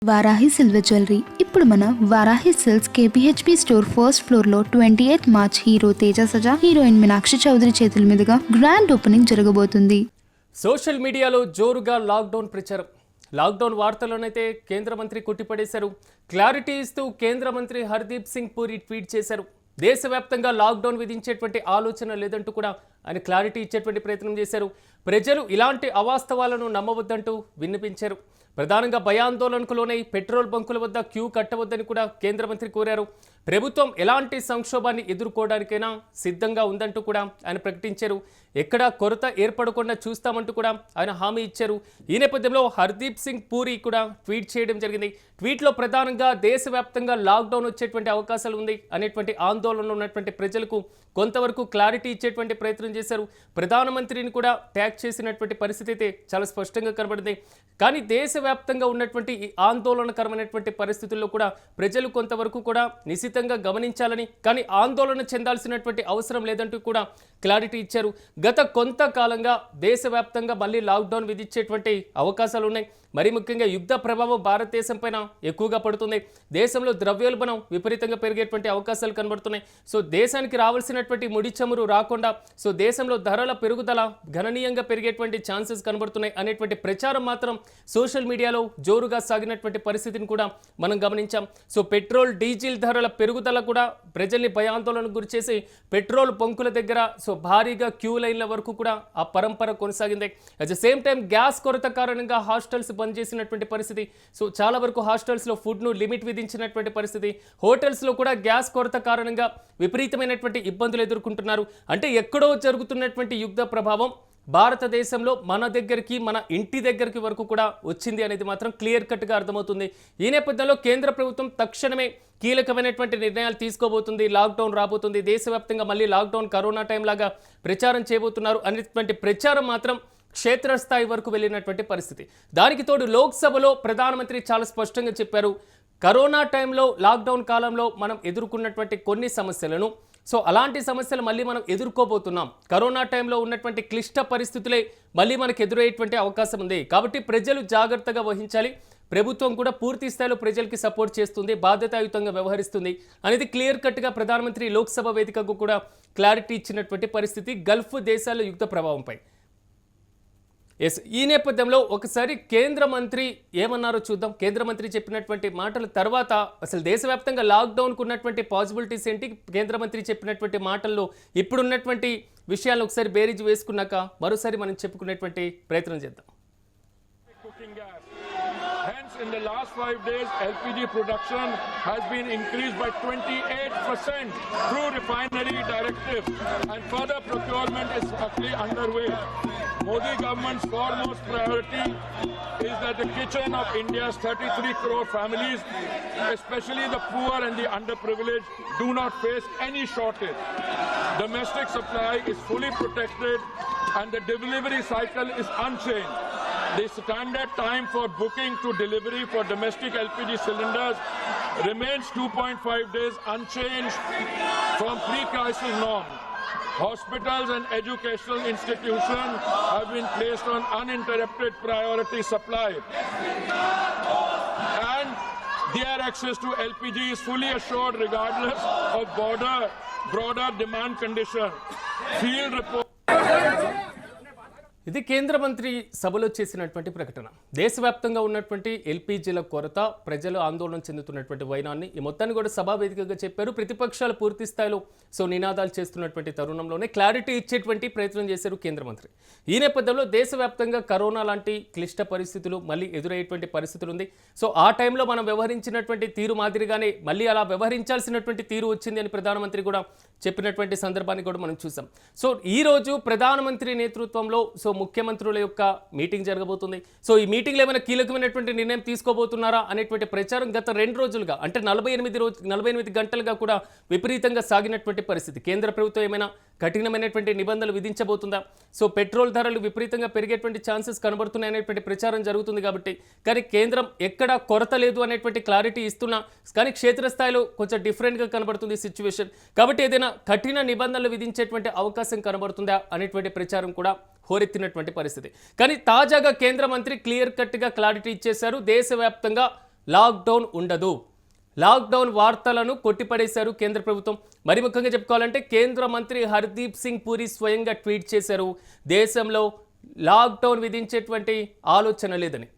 Varahi silver jewellery ఇప్పుడు మన Varahi silks KPHP store first floor లో 28 March hero Teja Sajja, heroine Meenakshi Chaudhary చేతుల మీదుగా గ్రాండ్ ఓపెనింగ్ జరగబోతుంది. సోషల్ మీడియాలో జోరుగా లాక్డౌన్ ప్రచారం. లాక్డౌన్ వార్తలోనైతే కేంద్ర మంత్రి కొట్టిపడేశారు. క్లారిటీ ఇస్తూ కేంద్ర మంత్రి హర్దీప్ సింగ్ పూరి ట్వీట్ చేశారు. దేశవ్యాప్తంగా లాక్డౌన్ విధించేటువంటి ఆలోచన లేదంటూ కూడా ఆయన క్లారిటీ ఇచ్చేటువంటి ప్రయత్నం చేశారు. ప్రజలు ఇలాంటి అవాస్తవాలను నమ్మవద్దంటూ విన్నపించారు. ప్రధానంగా భయాందోళనకు లోనై పెట్రోల్ బంకుల వద్ద క్యూ కట్టవద్దని కూడా కేంద్ర మంత్రి కోరారు. ప్రభుత్వం ఎలాంటి సంక్షోభాన్ని ఎదుర్కోవడానికైనా సిద్ధంగా ఉందంటూ కూడా ఆయన ప్రకటించారు. ఎక్కడా కొరత ఏర్పడకుండా చూస్తామంటూ కూడా ఆయన హామీ ఇచ్చారు. ఈ నేపథ్యంలో హర్దీప్ సింగ్ పూరి కూడా ట్వీట్ చేయడం జరిగింది. ట్వీట్లో ప్రధానంగా దేశవ్యాప్తంగా లాక్డౌన్ వచ్చేటువంటి అవకాశాలు ఉంది అనేటువంటి ఆందోళనలో ఉన్నటువంటి ప్రజలకు కొంతవరకు క్లారిటీ ఇచ్చేటువంటి ప్రయత్నం చేశారు. ప్రధానమంత్రిని కూడా ట్యాగ్ చేసినటువంటి పరిస్థితి అయితే చాలా స్పష్టంగా కనబడింది. కానీ దేశవ్యాప్తంగా ఉన్నటువంటి ఈ ఆందోళనకరమైనటువంటి పరిస్థితుల్లో కూడా ప్రజలు కొంతవరకు కూడా నిశితంగా గమనించాలని, కానీ ఆందోళన చెందాల్సినటువంటి అవసరం లేదంటూ కూడా క్లారిటీ ఇచ్చారు. గత కొంతకాలంగా దేశవ్యాప్తంగా మళ్ళీ లాక్డౌన్ విధించేటువంటి అవకాశాలు ఉన్నాయి. మరి ముఖ్యంగా యుద్ధ ప్రభావం భారతదేశం పైన ఎక్కువగా పడుతుంది. దేశంలో ద్రవ్యోల్బణం విపరీతంగా పెరిగేటువంటి అవకాశాలు కనబడుతున్నాయి. సో దేశానికి రావాల్సినటువంటి ముడి చమురు రాకుండా, సో దేశంలో ధరల పెరుగుదల గణనీయంగా పెరిగేటువంటి ఛాన్సెస్ కనబడుతున్నాయి అనేటువంటి ప్రచారం మాత్రం సోషల్ మీడియాలో జోరుగా సాగినటువంటి పరిస్థితిని కూడా మనం గమనించాం. సో పెట్రోల్ డీజిల్ ధరల పెరుగుదల కూడా ప్రజల్ని భయాందోళనకు గురిచేసి పెట్రోల్ బంకుల దగ్గర సో భారీగా క్యూ లైన్ల వరకు కూడా ఆ పరంపర కొనసాగింది. At the same time gas కొరత కారణంగా హాస్టల్స్ బంద్ చేసినటువంటి పరిస్థితి. సో చాలా వరకు హాస్టల్స్లో ఫుడ్ను లిమిట్ విధించినటువంటి పరిస్థితి. హోటల్స్లో కూడా గ్యాస్ కొరత కారణంగా విపరీతమైనటువంటి ఇబ్బందులు ఎదుర్కొంటున్నారు. అంటే ఎక్కడో జరుగుతున్నటువంటి యుద్ధ ప్రభావం భారతదేశంలో మన దగ్గరికి, మన ఇంటి దగ్గరికి వరకు కూడా వచ్చింది అనేది మాత్రం క్లియర్ కట్గా అర్థమవుతుంది. ఈ నేపథ్యంలో కేంద్ర ప్రభుత్వం తక్షణమే కీలకమైనటువంటి నిర్ణయాలు తీసుకోబోతుంది. లాక్డౌన్ రాబోతుంది, దేశవ్యాప్తంగా మళ్ళీ లాక్డౌన్ కరోనా టైం లాగా ప్రచారం చేయబోతున్నారు అనేటువంటి ప్రచారం మాత్రం క్షేత్రస్థాయి వరకు వెళ్ళినటువంటి పరిస్థితి. దానికి తోడు లోక్సభలో ప్రధానమంత్రి చాలా స్పష్టంగా చెప్పారు, కరోనా టైంలో లాక్డౌన్ కాలంలో మనం ఎదుర్కొన్నటువంటి కొన్ని సమస్యలను, సో అలాంటి సమస్యలు మళ్ళీ మనం ఎదుర్కోబోతున్నాం. కరోనా టైంలో ఉన్నటువంటి క్లిష్ట పరిస్థితులే మళ్ళీ మనకు ఎదురయ్యేటువంటి అవకాశం ఉంది. కాబట్టి ప్రజలు జాగ్రత్తగా వహించాలి. ప్రభుత్వం కూడా పూర్తి స్థాయిలో ప్రజలకి సపోర్ట్ చేస్తుంది, బాధ్యతాయుతంగా వ్యవహరిస్తుంది అనేది క్లియర్ కట్గా ప్రధానమంత్రి లోక్సభ వేదికకు కూడా క్లారిటీ ఇచ్చినటువంటి పరిస్థితి గల్ఫ్ దేశాల యుద్ధ ప్రభావంపై. ఎస్, ఈ నేపథ్యంలో ఒకసారి కేంద్ర మంత్రి ఏమన్నారో చూద్దాం. కేంద్ర మంత్రి చెప్పినటువంటి మాటల తర్వాత అసలు దేశవ్యాప్తంగా లాక్డౌన్కు ఉన్నటువంటి పాసిబిలిటీస్ ఏంటి, కేంద్ర మంత్రి చెప్పినటువంటి మాటల్లో ఇప్పుడున్నటువంటి విషయాలను ఒకసారి బేరీజ్ వేసుకున్నాక మరోసారి మనం చెప్పుకునేటువంటి ప్రయత్నం చేద్దాం. Hence, in the last 5 days, LPG production has been increased by 28% through refinery directive, and further procurement is actually underway. Modi government's foremost priority is that the kitchen of India's 33 crore families, especially the poor and the underprivileged, do not face any shortage. Domestic supply is fully protected and the delivery cycle is unchanged. The standard time for booking to delivery for domestic LPG cylinders remains 2.5 days unchanged from pre-crisis norm. Hospitals and educational institutions have been placed on uninterrupted priority supply. And their access to LPG is fully assured regardless of broader demand condition. Field report. ఇది కేంద్ర మంత్రి సభలో చేసినటువంటి ప్రకటన. దేశవ్యాప్తంగా ఉన్నటువంటి ఎల్పీజీల కొరత, ప్రజలు ఆందోళన చెందుతున్నటువంటి వైనాన్ని ఈ మొత్తాన్ని కూడా సభా వేదికగా చెప్పారు. ప్రతిపక్షాలు పూర్తి స్థాయిలో సో నినాదాలు చేస్తున్నటువంటి తరుణంలోనే క్లారిటీ ఇచ్చేటువంటి ప్రయత్నం చేశారు కేంద్ర మంత్రి. ఈ నేపథ్యంలో దేశవ్యాప్తంగా కరోనా లాంటి క్లిష్ట పరిస్థితులు మళ్ళీ ఎదురయ్యేటువంటి పరిస్థితులు ఉంది. సో ఆ టైంలో మనం వ్యవహరించినటువంటి తీరు మాదిరిగానే మళ్ళీ అలా వ్యవహరించాల్సినటువంటి తీరు వచ్చింది అని ప్రధానమంత్రి కూడా చెప్పినటువంటి సందర్భాన్ని కూడా మనం చూసాం. సో ఈరోజు ప్రధానమంత్రి నేతృత్వంలో సో ముఖ్యమంత్రుల యొక్క మీటింగ్ జరగబోతుంది. సో ఈ మీటింగ్లో ఏమైనా కీలకమైనటువంటి నిర్ణయం తీసుకోబోతున్నారా అనేటువంటి ప్రచారం గత 2 రోజులుగా, అంటే 48 గంటలుగా కూడా విపరీతంగా సాగినటువంటి పరిస్థితి. కేంద్ర ప్రభుత్వం ఏమైనా కఠినమైనటువంటి నిబంధనలు విధించబోతుందా, సో పెట్రోల్ ధరలు విపరీతంగా పెరిగేటువంటి ఛాన్సెస్ కనబడుతున్నాయి అనేటువంటి ప్రచారం జరుగుతుంది. కాబట్టి కానీ కేంద్రం ఎక్కడా కొరత లేదు అనేటువంటి క్లారిటీ ఇస్తున్నా, కానీ క్షేత్రస్థాయిలో కొంచెం డిఫరెంట్గా కనబడుతుంది సిచ్యువేషన్. కాబట్టి ఏదైనా కఠిన నిబంధనలు విధించేటువంటి అవకాశం కనబడుతుందా అనేటువంటి ప్రచారం కూడా హోరెత్తినటువంటి పరిస్థితి. కానీ తాజాగా కేంద్ర మంత్రి క్లియర్ కట్గా క్లారిటీ ఇచ్చేశారు. దేశవ్యాప్తంగా లాక్డౌన్ ఉండదు. లాక్డౌన్ వార్తలను కొట్టిపడేశారు కేంద్ర ప్రభుత్వం. మరి ముఖ్యంగా చెప్పుకోవాలంటే కేంద్ర మంత్రి హర్దీప్ సింగ్ పూరి స్వయంగా ట్వీట్ చేశారు, దేశంలో లాక్డౌన్ విధించేటువంటి ఆలోచన లేదని.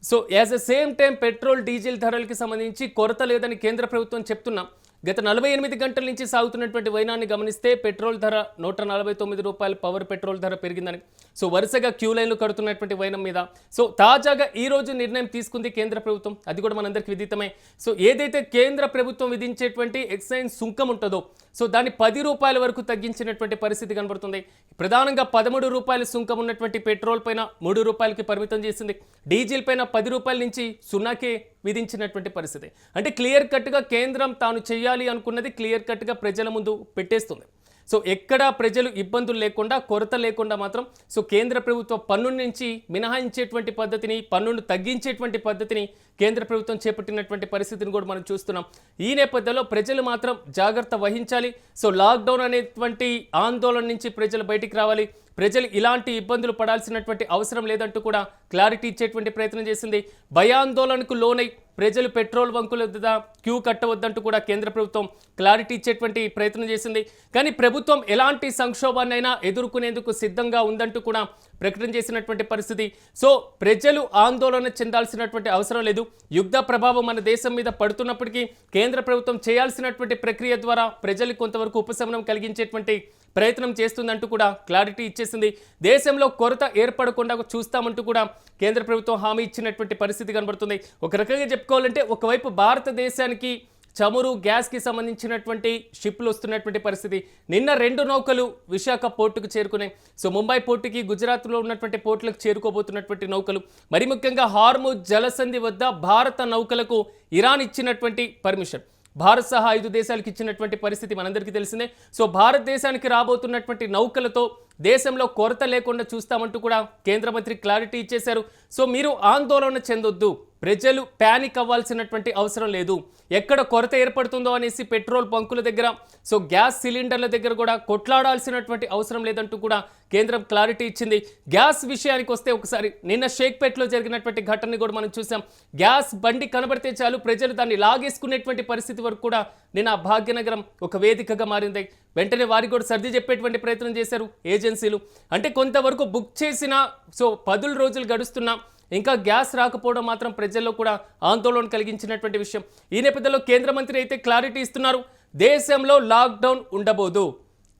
So as a same time petrol diesel ధరలకి సంబంధించి కొరత లేదని కేంద్ర ప్రభుత్వం చెప్తున్నాం. గత 48 గంటల నుంచి సాగుతున్నటువంటి వైనాన్ని గమనిస్తే పెట్రోల్ ధర 149 రూపాయలు పవర్ పెట్రోల్ ధర పెరిగిందని. సో వరుసగా క్యూ లైన్లు కడుతున్నటువంటి వైనం మీద సో తాజాగా ఈ రోజు నిర్ణయం తీసుకుంది కేంద్ర ప్రభుత్వం. అది కూడా మనందరికీ విదితమే. సో ఏదైతే కేంద్ర ప్రభుత్వం విధించేటువంటి ఎక్సైజ్ సుంకం ఉంటుందో సో దాన్ని 10 రూపాయల వరకు తగ్గించినటువంటి పరిస్థితి కనబడుతుంది. ప్రధానంగా 13 రూపాయల సుంకం ఉన్నటువంటి పెట్రోల్ పైన 3 రూపాయలకి పరిమితం చేసింది. డీజిల్ పైన 10 రూపాయల నుంచి 0కే విధించినటువంటి పరిస్థితి. అంటే క్లియర్ కట్గా కేంద్రం తాను చేయాలి అనుకున్నది క్లియర్ కట్గా ప్రజల ముందు పెట్టేస్తుంది. సో ఎక్కడా ప్రజలు ఇబ్బందులు లేకుండా కొరత లేకుండా మాత్రం సో కేంద్ర ప్రభుత్వ పన్ను నుంచి మినహాయించేటువంటి పద్ధతిని, పన్నును తగ్గించేటువంటి పద్ధతిని కేంద్ర ప్రభుత్వం చేపట్టినటువంటి పరిస్థితిని కూడా మనం చూస్తున్నాం. ఈ నేపథ్యంలో ప్రజలు మాత్రం జాగ్రత్త వహించాలి. సో లాక్డౌన్ అనేటువంటి ఆందోళన నుంచి ప్రజలు బయటికి రావాలి. ప్రజలు ఇలాంటి ఇబ్బందులు పడాల్సినటువంటి అవసరం లేదంటూ కూడా క్లారిటీ ఇచ్చేటువంటి ప్రయత్నం చేసింది. భయాందోళనకు లోనై ప్రజలు పెట్రోల్ బంకుల వద్ద క్యూ కట్టవద్దంటూ కూడా కేంద్ర ప్రభుత్వం క్లారిటీ ఇచ్చేటువంటి ప్రయత్నం చేసింది. కానీ ప్రభుత్వం ఎలాంటి సంక్షోభాన్నైనా ఎదుర్కొనేందుకు సిద్ధంగా ఉందంటూ కూడా ప్రకటన చేసినటువంటి పరిస్థితి. సో ప్రజలు ఆందోళన చెందాల్సినటువంటి అవసరం లేదు. యుద్ధ ప్రభావం మన దేశం మీద పడుతున్నప్పటికీ కేంద్ర ప్రభుత్వం చేయాల్సినటువంటి ప్రక్రియ ద్వారా ప్రజలకు కొంతవరకు ఉపశమనం కలిగించేటువంటి ప్రయత్నం చేస్తుందంటూ కూడా క్లారిటీ ఇచ్చేసింది. దేశంలో కొరత ఏర్పడకుండా చూస్తామంటూ కూడా కేంద్ర ప్రభుత్వం హామీ ఇచ్చినటువంటి పరిస్థితి కనబడుతుంది. ఒక రకంగా చెప్పుకోవాలంటే ఒకవైపు భారతదేశానికి చమురు గ్యాస్కి సంబంధించినటువంటి షిప్లు వస్తున్నటువంటి పరిస్థితి. నిన్న 2 నౌకలు విశాఖ పోర్టుకు చేరుకున్నాయి. సో ముంబై పోర్టుకి, గుజరాత్లో ఉన్నటువంటి పోర్టులకు చేరుకోబోతున్నటువంటి నౌకలు. మరి ముఖ్యంగా హార్ముజ్ జలసంధి వద్ద భారత నౌకలకు ఇరాన్ ఇచ్చినటువంటి పర్మిషన్, భారత్ సహా 5 దేశాలకు ఇచ్చినటువంటి పరిస్థితి మనందరికీ తెలిసిందే. సో భారతదేశానికి రాబోతున్నటువంటి నౌకలతో దేశంలో కొరత లేకుండా చూస్తామంటూ కూడా కేంద్ర మంత్రి క్లారిటీ ఇచ్చేశారు. సో మీరు ఆందోళన చెందొద్దు, ప్రజలు ప్యానిక్ అవ్వాల్సినటువంటి అవసరం లేదు. ఎక్కడ కొరత ఏర్పడుతుందో అనేసి పెట్రోల్ బంకుల దగ్గర, సో గ్యాస్ సిలిండర్ల దగ్గర కూడా కొట్లాడాల్సినటువంటి అవసరం లేదంటూ కూడా కేంద్రం క్లారిటీ ఇచ్చింది. గ్యాస్ విషయానికి వస్తే ఒకసారి నిన్న షేక్పేట్లో జరిగినటువంటి ఘటనని కూడా మనం చూసాం. గ్యాస్ బండి కనబడితే చాలు ప్రజలు దాన్ని లాగేసుకునేటువంటి పరిస్థితి వరకు కూడా నిన్న భాగ్యనగరం ఒక వేదికగా మారింది. వెంటనే వారికి కూడా సర్ది చెప్పేటువంటి ప్రయత్నం చేశారు ఏజెన్సీలు. అంటే కొంతవరకు బుక్ చేసిన సో 10 రోజులు గడుస్తున్నా ఇంకా గ్యాస్ రాకపోవడం మాత్రం ప్రజల్లో కూడా ఆందోళన కలిగించినటువంటి విషయం. ఈ నేపథ్యంలో కేంద్ర మంత్రి అయితే క్లారిటీ ఇస్తున్నారు, దేశంలో లాక్డౌన్ ఉండబోదు,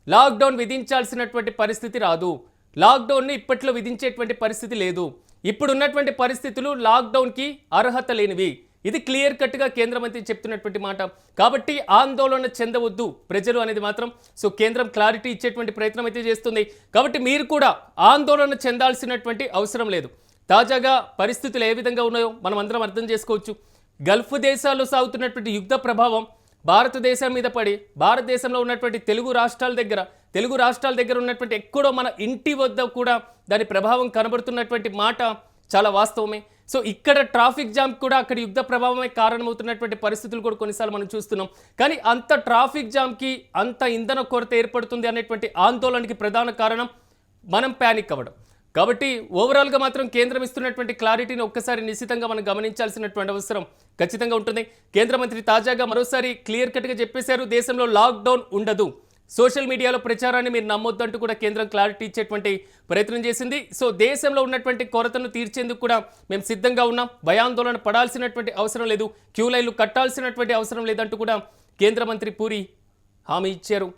లాక్డౌన్ విధించాల్సినటువంటి పరిస్థితి రాదు, లాక్డౌన్ని ఇప్పట్లో విధించేటువంటి పరిస్థితి లేదు, ఇప్పుడున్నటువంటి పరిస్థితులు లాక్డౌన్కి అర్హత లేనివి. ఇది క్లియర్ కట్గా కేంద్ర మంత్రి చెప్తున్నటువంటి మాట. కాబట్టి ఆందోళన చెందవద్దు ప్రజలు అనేది మాత్రం సో కేంద్రం క్లారిటీ ఇచ్చేటువంటి ప్రయత్నం అయితే చేస్తుంది. కాబట్టి మీరు కూడా ఆందోళన చెందాల్సినటువంటి అవసరం లేదు. తాజాగా పరిస్థితులు ఏ విధంగా ఉన్నాయో మనం అందరం అర్థం చేసుకోవచ్చు. గల్ఫ్ దేశాల్లో సాగుతున్నటువంటి యుద్ధ ప్రభావం భారతదేశం మీద పడి భారతదేశంలో ఉన్నటువంటి తెలుగు రాష్ట్రాల దగ్గర ఉన్నటువంటి ఎక్కడో మన ఇంటి వద్ద కూడా దాని ప్రభావం కనబడుతున్నటువంటి మాట చాలా వాస్తవమే. సో ఇక్కడ ట్రాఫిక్ జామ్ కూడా అక్కడ యుద్ధ ప్రభావమే కారణమవుతున్నటువంటి పరిస్థితులు కూడా కొన్నిసార్లు మనం చూస్తున్నాం. కానీ అంత ట్రాఫిక్ జామ్కి అంత ఇంధన కొరత ఏర్పడుతుంది అనేటువంటి ఆందోళనకి ప్రధాన కారణం మనం ప్యానిక్ అవ్వడం. కాబట్టి ఓవరాల్గా మాత్రం కేంద్రం ఇస్తున్నటువంటి క్లారిటీని ఒక్కసారి నిశ్చితంగా మనం గమనించాల్సినటువంటి అవసరం ఖచ్చితంగా ఉంటుంది. కేంద్ర మంత్రి తాజాగా మరోసారి క్లియర్ కట్గా చెప్పేశారు, దేశంలో లాక్డౌన్ ఉండదు, సోషల్ మీడియాలో ప్రచారాన్ని మీరు నమ్మొద్దంటూ కూడా కేంద్రం క్లారిటీ ఇచ్చేటువంటి ప్రయత్నం చేసింది. సో దేశంలో ఉన్నటువంటి కొరతను తీర్చేందుకు కూడా మేము సిద్ధంగా ఉన్నాం, భయాందోళన పడాల్సినటువంటి అవసరం లేదు, క్యూ లైన్లు కట్టాల్సినటువంటి అవసరం లేదంటూ కూడా కేంద్ర మంత్రి పూరి హామీ ఇచ్చారు.